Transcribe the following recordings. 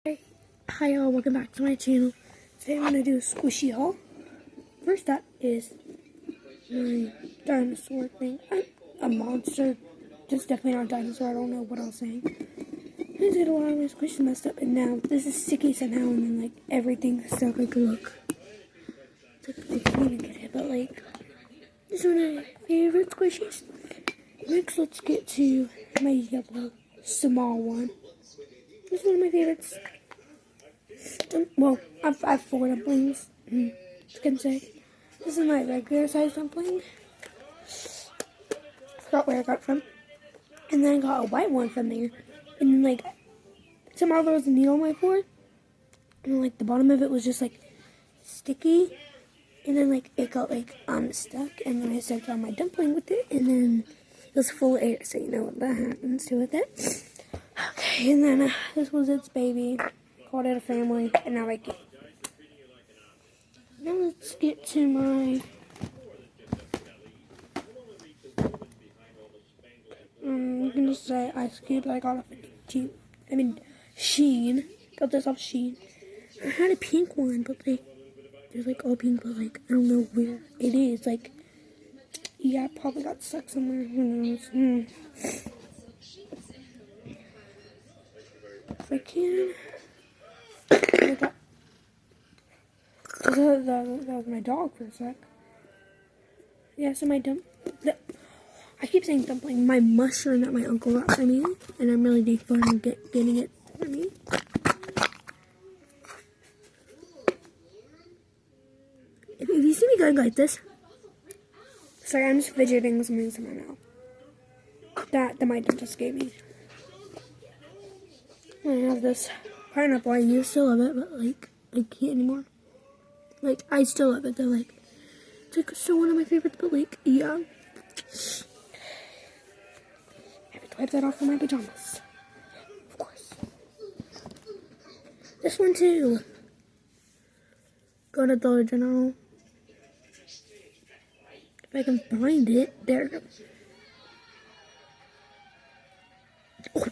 Hi y'all, welcome back to my channel. Today I'm going to do a squishy haul. First up is my dinosaur thing. A monster. Just definitely not a dinosaur, I don't know what I was saying. I did a lot of my squishies messed up, and now this is sticky somehow, and then like everything's stuck. Like, look. It's like, I can't even get it, but like, this is one of my favorite squishies. Next, let's get to my yellow small one. This is one of my favorites. Well, I have 4 dumplings, I can say. This is my regular size dumpling. Forgot where I got it from. And then I got a white one from there. And then, like, somehow there was a needle on my floor. And, like, the bottom of it was just, like, sticky. And then, like, it got, like, stuck. And then I stepped on my dumpling with it. And then it was full of air. So you know what that happens to with it. Okay, and then this was its baby. Called it a family, and now I get. Now let's get to my I'm gonna say ice cube that I got off of Shein. Got this off Shein. I had a pink one, but like there's like all pink, but like I don't know where it is. Like, yeah, it probably got stuck somewhere. Who knows? If I can. That was my dog for a sec. Yeah, so I keep saying dumpling. My mushroom that my uncle got for me, and I'm really big fun getting it for me. If you see me going like this, sorry, I'm just fidgeting with something in my mouth. That my dentist gave me. I have this pineapple. I used to love it, but like I can't anymore. Like, I still love it though, like, it's like still one of my favorites, but like, yeah. I have to wipe that off of my pajamas. Of course. This one too. Go to Dollar General. If I can find it. There. Oh,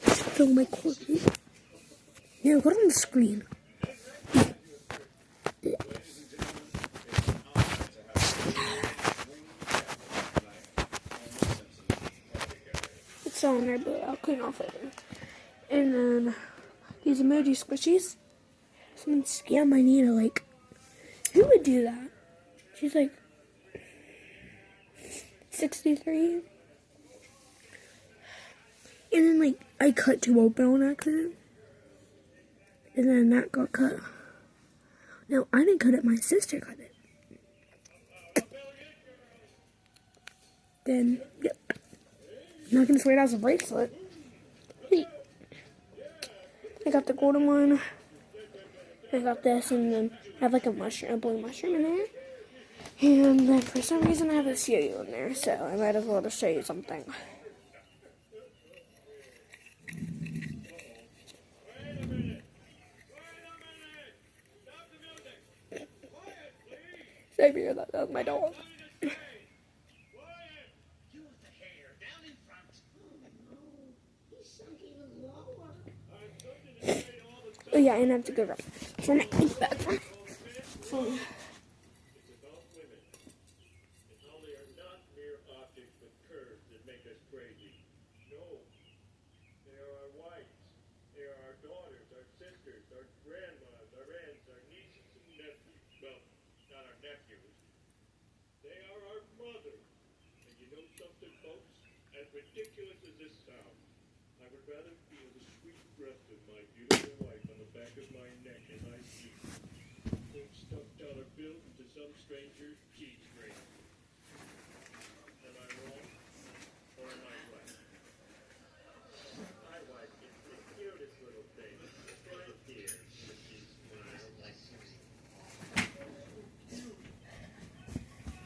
it's filling my cord. Yeah, go on the screen. It's on there, but I'll clean off later. And then these emoji squishies. Someone scanned my Nina. Like, who would do that? She's like 63. And then like I cut 2 open on accident. And then that got cut. No, I didn't cut it. My sister cut it. Then, yep. I'm not gonna swear it as a bracelet. I got the golden one. I got this, and then I have like a blue mushroom in there. And then for some reason I have a cereal in there, so I might as well just show you something. Save here, that was my dog. Oh yeah, and I have to go for my bag from as ridiculous as this sounds, I would rather feel the sweet breath of my beautiful wife on the back of my neck as I see put stuffed dollar bill into some stranger's cheese grater. Am I wrong? Or am I right? My wife is the cutest little thing, right here, when she smiles.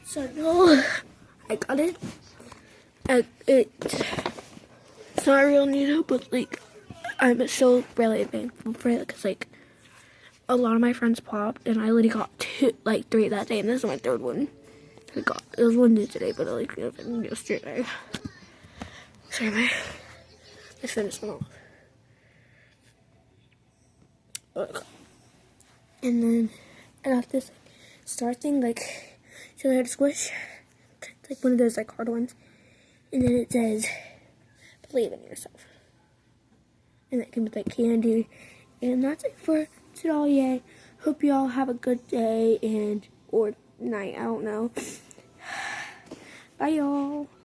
So no, I got it. It's not real needle, but like I'm still really thankful for it because like a lot of my friends popped, and I literally got 3 that day, and this is my 3rd one. It was 1 new today, but like it was yesterday. Sorry, let's finish one off. And then I got this star thing, like, show you how to squish. It's like one of those, like, hard ones. And then it says, believe in yourself. And that can be, like, candy. And that's it for today. Hope you all have a good day or night. I don't know. Bye, y'all.